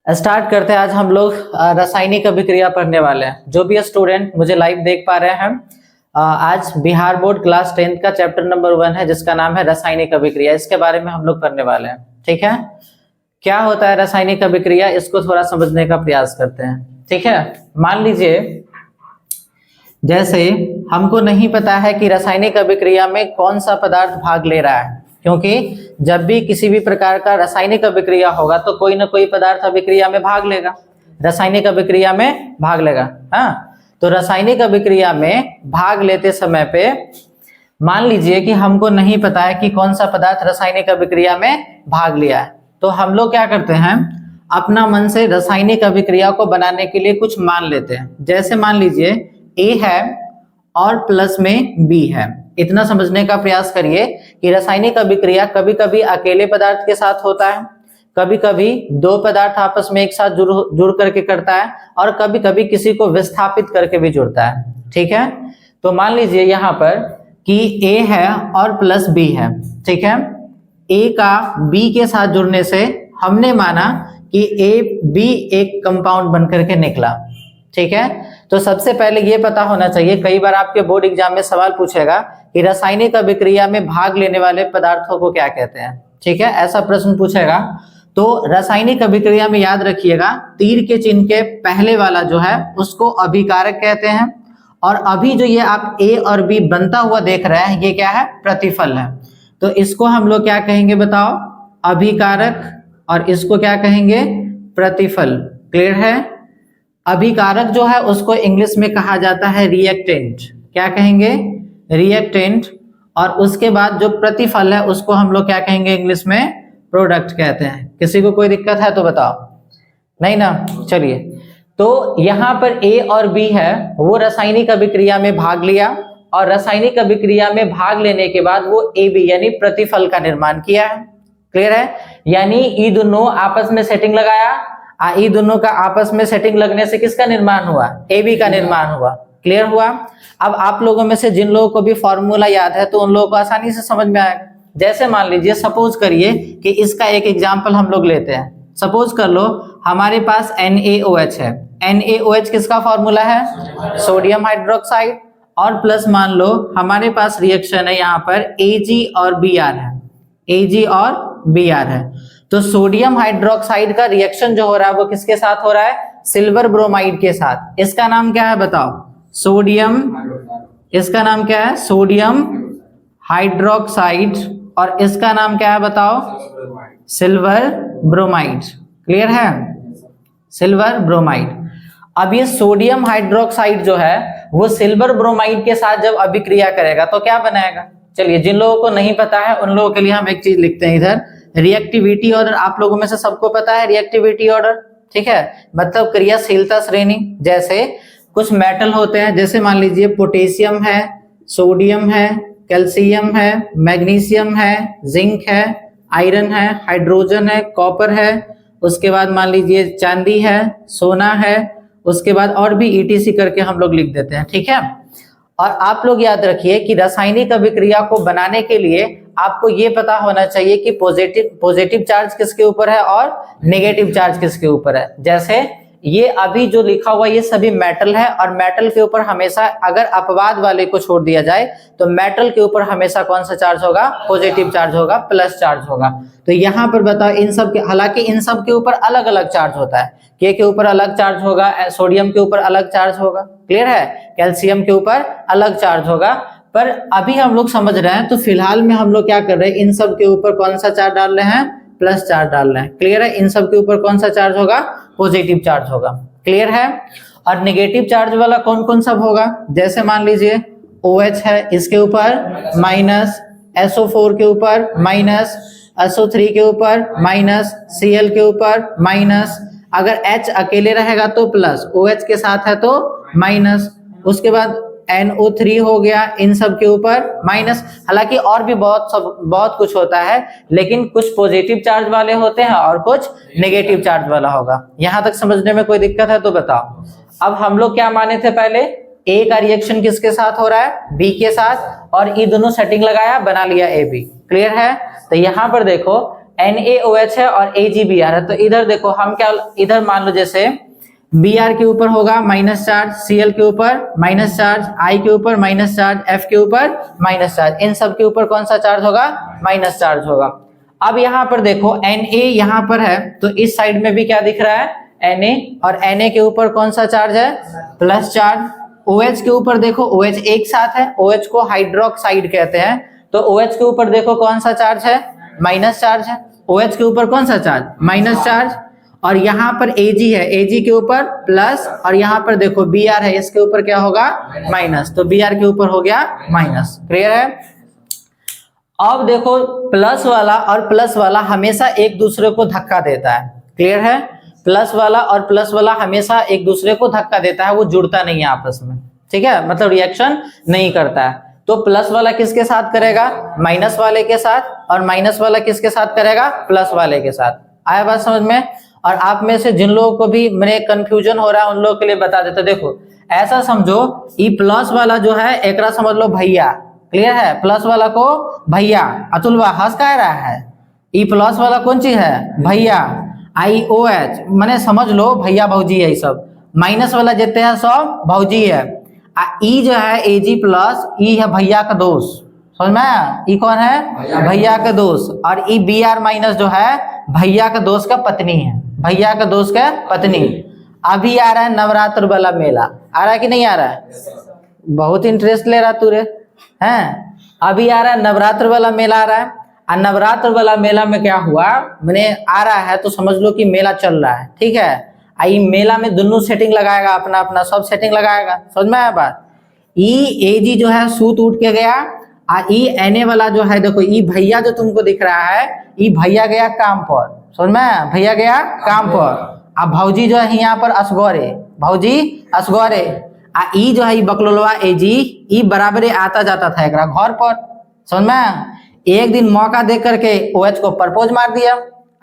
Start करते हैं। आज हम लोग रासायनिक अभिक्रिया पढ़ने वाले हैं। जो भी स्टूडेंट मुझे लाइव देख पा रहे हैं, आज बिहार बोर्ड क्लास 10th का चैप्टर नंबर 1 है जिसका नाम है रासायनिक अभिक्रिया। इसके बारे में हम लोग पढ़ने वाले हैं। ठीक है, क्या होता है रासायनिक अभिक्रिया, इसको थोड़ा समझने का प्रयास करते हैं। ठीक है, मान लीजिए जैसे हमको नहीं पता है कि रासायनिक अभिक्रिया में कौन सा पदार्थ भाग ले रहा है, क्योंकि जब भी किसी भी प्रकार का रासायनिक अभिक्रिया होगा तो कोई ना कोई पदार्थ अभिक्रिया में भाग लेगा, रासायनिक अभिक्रिया में भाग लेगा। हाँ, तो रासायनिक अभिक्रिया में भाग लेते समय पे मान लीजिए कि हमको नहीं पता है कि कौन सा पदार्थ रासायनिक अभिक्रिया में भाग लिया है, तो हम लोग क्या करते हैं, अपना मन से रासायनिक अभिक्रिया को बनाने के लिए कुछ मान लेते हैं। जैसे मान लीजिए A है और प्लस में B है। इतना समझने का प्रयास करिए कि रासायनिक अभिक्रिया कभी कभी अकेले पदार्थ के साथ होता है, कभी कभी दो पदार्थ आपस में एक साथ जुड़ करके करता है, और कभी कभी किसी को विस्थापित करके भी जुड़ता है। ठीक है, तो मान लीजिए यहाँ पर कि A है और प्लस B है। ठीक है, A का B के साथ जुड़ने से हमने माना कि A B एक कंपाउंड बनकर के निकला। ठीक है, तो सबसे पहले ये पता होना चाहिए, कई बार आपके बोर्ड एग्जाम में सवाल पूछेगा कि रासायनिक अभिक्रिया में भाग लेने वाले पदार्थों को क्या कहते हैं। ठीक है, ऐसा प्रश्न पूछेगा तो रासायनिक अभिक्रिया में याद रखिएगा, तीर के चिन्ह के पहले वाला जो है उसको अभिकारक कहते हैं, और अभी जो ये आप A और B बनता हुआ देख रहे हैं ये क्या है, प्रतिफल है। तो इसको हम लोग क्या कहेंगे बताओ, अभिकारक, और इसको क्या कहेंगे, प्रतिफल। क्लियर है, अभिकारक जो है उसको इंग्लिश में कहा जाता है रिएक्टेंट। क्या कहेंगे, रिएक्टेंट। और उसके बाद जो प्रतिफल है उसको हम लोग क्या कहेंगे, इंग्लिश में प्रोडक्ट कहते हैं। किसी को कोई दिक्कत है तो बताओ, नहीं ना। चलिए, तो यहाँ पर A और B है, वो रासायनिक अभिक्रिया में भाग लिया, और रासायनिक अभिक्रिया में भाग लेने के बाद वो AB यानी प्रतिफल का निर्माण किया है। क्लियर है, यानी ये दोनों आपस में सेटिंग लगाया, ये दोनों का आपस में सेटिंग लगने से किसका निर्माण हुआ, AB का निर्माण हुआ। क्लियर हुआ। अब आप लोगों में से जिन लोगों को भी फॉर्मूला याद है तो उन लोगों को आसानी से समझ में आएगा। जैसे मान लीजिए, सपोज करिए कि इसका एक एग्जांपल हम लोग लेते हैं। सपोज कर लो हमारे पास NaOH है। NaOH किसका फॉर्मूला है, सोडियम हाइड्रोक्साइड, और प्लस मान लो हमारे पास रिएक्शन है यहाँ पर Ag और Br है, Ag और Br है। तो सोडियम हाइड्रोक्साइड का रिएक्शन जो हो रहा है वो किसके साथ हो रहा है, सिल्वर ब्रोमाइड के साथ। इसका नाम क्या है बताओ, सोडियम, इसका नाम क्या है, सोडियम हाइड्रोक्साइड, और इसका नाम क्या है बताओ, सिल्वर ब्रोमाइड। क्लियर है, सिल्वर ब्रोमाइड। अब ये सोडियम हाइड्रोक्साइड जो है वो सिल्वर ब्रोमाइड के साथ जब अभिक्रिया करेगा तो क्या बनाएगा। चलिए, जिन लोगों को नहीं पता है उन लोगों के लिए हम एक चीज लिखते हैं इधर, रिएक्टिविटी ऑर्डर। आप लोगों में से सबको पता है रिएक्टिविटी ऑर्डर। ठीक है, मतलब क्रियाशीलता श्रेणी। जैसे कुछ मेटल होते हैं, जैसे मान लीजिए पोटेशियम है, सोडियम है, कैल्शियम है, मैग्नीशियम है, जिंक है, आयरन है, हाइड्रोजन है, कॉपर है, उसके बाद मान लीजिए चांदी है, सोना है, उसके बाद और भी ETC करके हम लोग लिख देते हैं। ठीक है, और आप लोग याद रखिए कि रासायनिक अभिक्रिया को बनाने के लिए आपको ये पता होना चाहिए कि पॉजिटिव चार्ज किसके ऊपर है और नेगेटिव चार्ज किसके ऊपर है। जैसे ये अभी जो लिखा हुआ ये सभी मेटल है, और मेटल के ऊपर हमेशा अगर अपवाद वाले को छोड़ दिया जाए तो मेटल के ऊपर हमेशा कौन सा चार्ज होगा, पॉजिटिव चार्ज होगा, प्लस चार्ज होगा। तो यहाँ पर बताओ इन सब के, हालांकि इन सब के ऊपर अलग अलग चार्ज होता है, के ऊपर अलग चार्ज होगा, सोडियम के ऊपर अलग चार्ज होगा। क्लियर है, कैल्शियम के ऊपर अलग चार्ज होगा। पर अभी हम लोग समझ रहे हैं, तो फिलहाल में हम लोग क्या कर रहे हैं, इन सब के ऊपर कौन सा चार्ज डाल रहे हैं, प्लस चार्ज डाल रहे हैं। क्लियर है, इन सब के ऊपर कौन सा चार्ज होगा, पॉजिटिव चार्ज होगा। क्लियर है, और नेगेटिव चार्ज वाला कौन कौन सब होगा, जैसे मान लीजिए OH है, इसके ऊपर माइनस, SO4 के ऊपर माइनस, SO3 के ऊपर माइनस, Cl के ऊपर माइनस, अगर H अकेले रहेगा तो प्लस, OH के साथ है तो माइनस, उसके बाद NO3 हो गया, इन सब के ऊपर माइनस। हालांकि और भी बहुत कुछ होता है, लेकिन कुछ पॉजिटिव चार्ज वाले होते हैं और कुछ नेगेटिव चार्ज वाला होगा। यहां तक समझने में कोई दिक्कत है तो बताओ। अब हम लोग क्या माने थे पहले, A का रिएक्शन किसके साथ हो रहा है, B के साथ, और ये दोनों सेटिंग लगाया, बना लिया AB। क्लियर है, तो यहाँ पर देखो NaOH है और AgBr है, तो इधर देखो हम क्या, इधर मान लो जैसे Br के ऊपर होगा माइनस चार्ज, Cl के ऊपर माइनस चार्ज, I के ऊपर माइनस चार्ज, F के ऊपर माइनस चार्ज, इन सब के ऊपर कौन सा चार्ज होगा, माइनस चार्ज होगा। अब यहाँ पर देखो Na यहाँ पर है, तो इस साइड में भी क्या दिख रहा है, Na, और Na के ऊपर कौन सा चार्ज है, प्लस चार्ज। OH के ऊपर देखो OH एक साथ है, OH को हाइड्रोक्साइड कहते हैं, तो OH के ऊपर देखो कौन सा चार्ज है, माइनस चार्ज है। OH के ऊपर कौन सा चार्ज, माइनस चार्ज, और यहाँ पर Ag है, Ag के ऊपर प्लस, और यहाँ पर देखो Br है, इसके ऊपर क्या होगा, माइनस, तो Br के ऊपर हो गया माइनस। क्लियर है। अब देखो प्लस वाला और प्लस वाला हमेशा एक दूसरे को धक्का देता है। क्लियर है, प्लस वाला और प्लस वाला हमेशा एक दूसरे को धक्का देता है, वो जुड़ता नहीं है आपस में, ठीक है, मतलब रिएक्शन नहीं करता है। तो प्लस वाला किसके साथ करेगा, माइनस वाले के साथ, और माइनस वाला किसके साथ करेगा, प्लस वाले के साथ। आया बात समझ में। और आप में से जिन लोगों को भी मेरे कंफ्यूजन हो रहा है उन लोगों के लिए बता देते, देखो ऐसा समझो, ई प्लस वाला जो है एकरा समझ लो भैया। क्लियर है, प्लस वाला को भैया, अतुल बा हंस कह रहा है, ई प्लस वाला कौन चीज है, भैया। IOH मैंने समझ लो भैया भौजी है, सब माइनस वाला जितने हैं सब भौजी है। ई जो है Ag प्लस, ई है भैया का दोस्त, समझ में, ई कौन है, भैया का दोस्त, और ई Br माइनस जो है भैया का दोस्त का पत्नी है, भैया का दोस्त का पत्नी। अभी आ रहा है नवरात्र वाला मेला, आ रहा है कि नहीं आ रहा है, बहुत इंटरेस्ट ले रहा तू रे हैं। अभी आ रहा है नवरात्र वाला मेला आ रहा है, और नवरात्र वाला मेला में क्या हुआ, मैंने आ रहा है तो समझ लो कि मेला चल रहा है, ठीक है। आई मेला में दोनों सेटिंग लगाएगा, अपना अपना सब सेटिंग लगाएगा, समझ में आया बात। ई Ag जो है सूत उठ के गया, और ई Na वाला जो है देखो, ई भैया जो तुमको दिख रहा है, ई भैया गया काम पर, समझ में, भैया गया काम पर। अब भौजी जो है यहाँ पर असगौरे, भौजी असगौरे, आ ई जो है ई बकलोलवा Ag, ई बराबरे आता जाता था एकरा घर पर, समझ में। एक दिन मौका दे करके OH को प्रपोज मार दिया।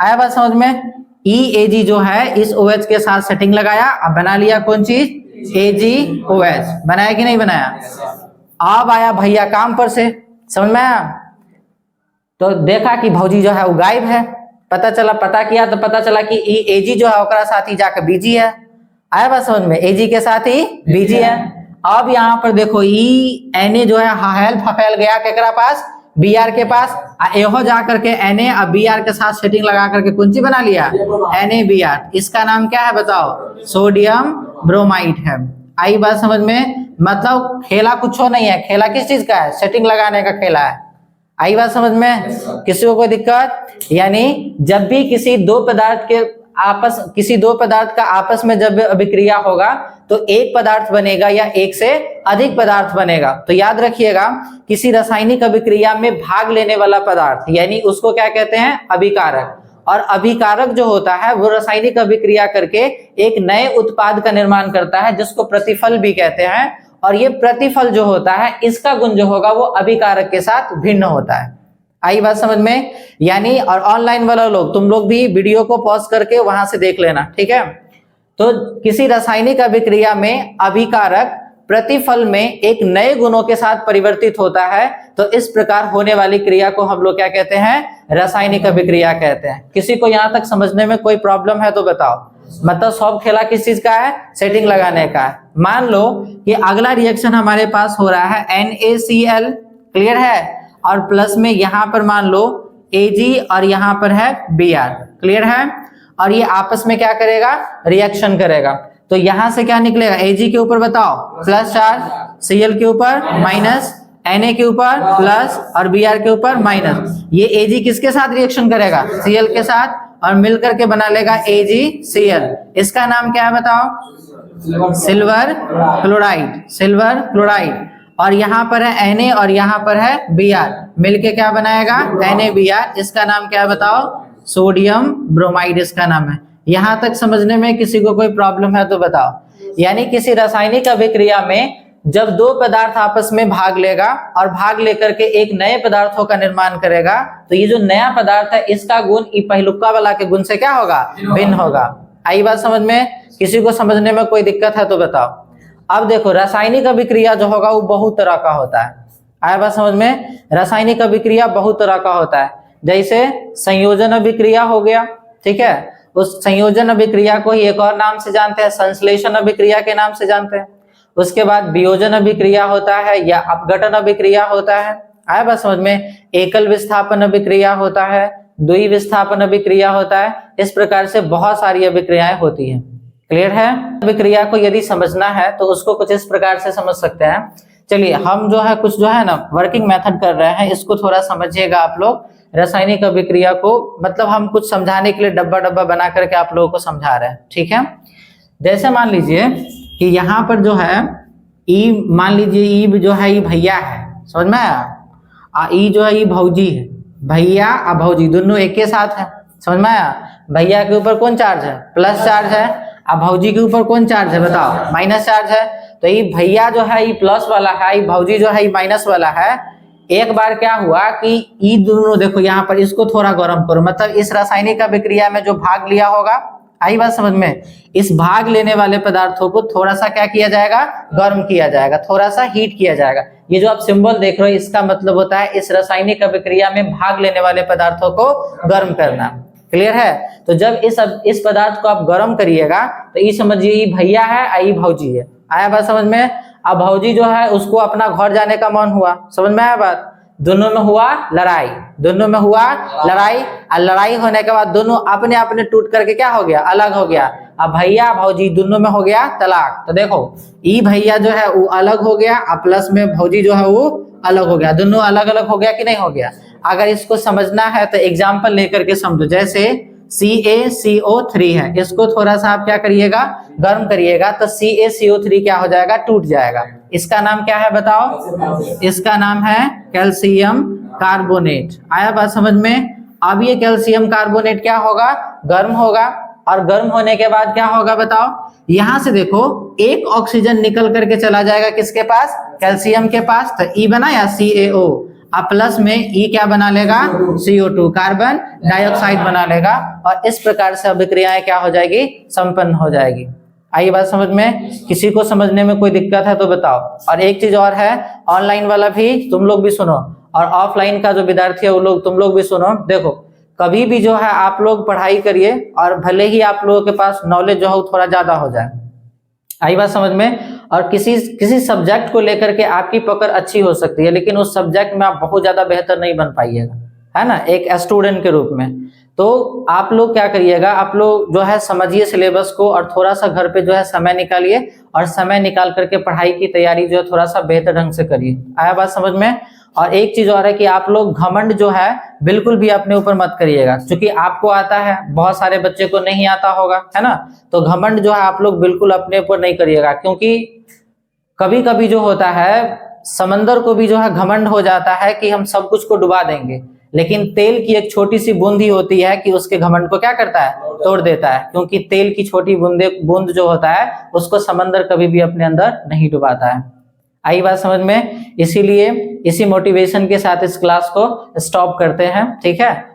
आया बात समझ में। ई Ag जो है इस OH के साथ सेटिंग लगाया, अब बना लिया कौन चीज, AgOH, बनाया कि नहीं बनाया। अब आया भैया काम पर से, समझ में आया, तो देखा कि भौजी जो है वो गायब है, पता चला, पता किया तो पता चला कि ई Ag जो है ओकरा साथ ही जाकर बिजी है। आया बात समझ में, Ag के साथ ही बिजी है। अब यहाँ पर देखो ई Na जो है हेल्प फैल गया केकरा पास, Br के पास, एहो जा करके Na और Br के साथ सेटिंग लगा करके कौन सी बना लिया, NaBr। इसका नाम क्या है बताओ, सोडियम ब्रोमाइड है। आई बात समझ में, मतलब खेला कुछ हो नहीं है, खेला किस चीज का है, सेटिंग लगाने का खेला है। आई बात समझ में, किसी को कोई दिक्कत। यानी जब भी किसी दो पदार्थ का आपस में जब अभिक्रिया होगा तो एक पदार्थ बनेगा या एक से अधिक पदार्थ बनेगा। तो याद रखिएगा, किसी रासायनिक अभिक्रिया में भाग लेने वाला पदार्थ यानी उसको क्या कहते हैं, अभिकारक। और अभिकारक जो होता है वो रासायनिक अभिक्रिया करके एक नए उत्पाद का निर्माण करता है, जिसको प्रतिफल भी कहते हैं। और ये प्रतिफल जो होता है इसका गुण जो होगा वो अभिकारक के साथ भिन्न होता है। आई बात समझ में। यानी और ऑनलाइन वाला लोग, तुम लोग भी वीडियो को पॉज करके वहां से देख लेना, ठीक है। तो किसी रासायनिक अभिक्रिया में अभिकारक प्रतिफल में एक नए गुणों के साथ परिवर्तित होता है, तो इस प्रकार होने वाली क्रिया को हम लोग क्या कहते हैं, रासायनिक अभिक्रिया कहते हैं। किसी को यहाँ तक समझने में कोई प्रॉब्लम है तो बताओ। मतलब सब खेला किस चीज का है, सेटिंग लगाने का है। मान लो कि अगला रिएक्शन हमारे पास हो रहा है NaCl, क्लियर है, और प्लस में यहाँ पर मान लो Ag और यहाँ पर है Br, क्लियर है, और ये आपस में क्या करेगा, रिएक्शन करेगा। तो यहां से क्या निकलेगा, Ag के ऊपर बताओ प्लस चार्ज, Cl के ऊपर माइनस, Na के ऊपर प्लस और Br के ऊपर माइनस। ये Ag किसके साथ रिएक्शन करेगा, Cl के साथ, और मिलकर के बना लेगा AgCl। इसका नाम क्या है बताओ, सिल्वर क्लोराइड, सिल्वर क्लोराइड। और यहाँ पर है Na और यहाँ पर है Br, मिलके क्या बनाएगा, NaBr। इसका नाम क्या है बताओ, सोडियम ब्रोमाइड इसका नाम है। यहाँ तक समझने में किसी को कोई प्रॉब्लम है तो बताओ। यानी किसी रासायनिक अभिक्रिया में जब दो पदार्थ आपस में भाग लेगा और भाग लेकर के एक नए पदार्थों का निर्माण करेगा, तो ये जो नया पदार्थ है इसका गुण पहलुका वाला के गुण से क्या होगा, भिन्न होगा। आई बात समझ में, किसी को समझने में कोई दिक्कत है तो बताओ। अब देखो रासायनिक अभिक्रिया जो होगा वो बहुत तरह का होता है। आया बात समझ में, रासायनिक अभिक्रिया बहुत तरह का होता है। जैसे संयोजन अभिक्रिया हो गया, ठीक है, उस संयोजन अभिक्रिया को ही एक और नाम से जानते हैं, संश्लेषण अभिक्रिया के नाम से जानते हैं। उसके बाद वियोजन अभिक्रिया होता है या अपघटन अभिक्रिया होता है, आया बात समझ में। एकल विस्थापन अभिक्रिया होता है, द्वि विस्थापन अभिक्रिया होता है। इस प्रकार से बहुत सारी अभिक्रियाएं होती हैं। क्लियर है? अभिक्रिया को यदि समझना है तो उसको कुछ इस प्रकार से समझ सकते हैं। चलिए हम जो है कुछ जो है ना वर्किंग मेथड कर रहे हैं, इसको थोड़ा समझिएगा आप लोग। रासायनिक अभिक्रिया को मतलब हम कुछ समझाने के लिए डब्बा डब्बा बना करके आप लोगों को समझा रहे हैं, ठीक है। जैसे मान लीजिए कि यहाँ पर जो है ई, मान लीजिए ई जो है ये भैया है, समझ में आया। ई जो है ये भौजी है, भैया और भौजी दोनों एक के साथ है, समझ में आया। भैया के ऊपर कौन चार्ज है? प्लस चार्ज है। अब भौजी के ऊपर कौन चार्ज है बताओ? माइनस चार्ज है। तो ये भैया जो है ये प्लस वाला है, ये भौजी जो है ये माइनस वाला है। एक बार क्या हुआ कि ये दोनों देखो यहाँ पर, इसको थोड़ा गर्म करो, मतलब इस रासायनिक अभिक्रिया में जो भाग लिया होगा, आई बात समझ में, इस भाग लेने वाले पदार्थों को थोड़ा सा क्या किया जाएगा? गर्म किया जाएगा, थोड़ा सा हीट किया जाएगा। ये जो आप सिंबल देख रहे हो इसका मतलब होता है इस रासायनिक अभिक्रिया में भाग लेने वाले पदार्थों को गर्म करना। क्लियर है? तो जब इस पदार्थ को आप गर्म करिएगा तो ये समझिए ये भैया है और ये भौजी है, आया बात समझ में। अब भौजी जो है उसको अपना घर जाने का मन हुआ, समझ में आया बात। दोनों में हुआ लड़ाई, दोनों में हुआ लड़ाई, और लड़ाई होने के बाद दोनों अपने अपने टूट करके क्या हो गया? अलग हो गया। अब भैया भौजी दोनों में हो गया तलाक। तो देखो ई भैया जो है वो अलग हो गया और प्लस में भौजी जो है वो अलग हो गया, दोनों अलग अलग हो गया कि नहीं हो गया। अगर इसको समझना है तो एग्जाम्पल लेकर के समझो। जैसे CaCO3 है, इसको थोड़ा सा आप क्या करिएगा? गर्म करिएगा तो CaCO3 क्या हो जाएगा? टूट जाएगा। इसका नाम क्या है बताओ? इसका नाम है कैल्शियम कार्बोनेट। आया बात समझ में। अब ये कैल्शियम कार्बोनेट क्या होगा? गर्म होगा, और गर्म होने के बाद क्या होगा बताओ? यहां से देखो एक ऑक्सीजन निकल करके चला जाएगा किसके पास? कैल्शियम के पास। तो ई बना या CaO, अब प्लस में ई क्या बना लेगा? CO2, कार्बन डाइऑक्साइड बना लेगा। और इस प्रकार से अभिक्रियाएं क्या हो जाएगी? संपन्न हो जाएगी। आई बात समझ में। किसी को समझने में कोई दिक्कत है तो बताओ। और एक चीज और है, ऑनलाइन वाला भी तुम लोग भी सुनो, और ऑफलाइन का जो विद्यार्थी है वो लोग तुम लोग भी सुनो। देखो कभी भी जो है आप लोग पढ़ाई करिए और भले ही आप लोगों के पास नॉलेज जो है वो थोड़ा ज्यादा हो जाए, आई बात समझ में। और किसी सब्जेक्ट को लेकर के आपकी पकड़ अच्छी हो सकती है, लेकिन उस सब्जेक्ट में आप बहुत ज्यादा बेहतर नहीं बन पाइएगा, है ना, एक स्टूडेंट के रूप में। तो आप लोग क्या करिएगा, आप लोग जो है समझिए सिलेबस को, और थोड़ा सा घर पे जो है समय निकालिए, और समय निकाल करके पढ़ाई की तैयारी जो है थोड़ा सा बेहतर ढंग से करिए। आया बात समझ में। और एक चीज और है कि आप लोग घमंड जो है बिल्कुल भी अपने ऊपर मत करिएगा, क्योंकि आपको आता है, बहुत सारे बच्चे को नहीं आता होगा, है ना। तो घमंड जो है आप लोग बिल्कुल अपने ऊपर नहीं करिएगा, क्योंकि कभी कभी जो होता है समंदर को भी जो है घमंड हो जाता है कि हम सब कुछ को डुबा देंगे, लेकिन तेल की एक छोटी सी बूंद ही होती है कि उसके घमंड को क्या करता है? तोड़ देता है। क्योंकि तेल की छोटी बूंद जो होता है उसको समंदर कभी भी अपने अंदर नहीं डुबाता है। आई बात समझ में। इसीलिए इसी मोटिवेशन के साथ इस क्लास को स्टॉप करते हैं, ठीक है।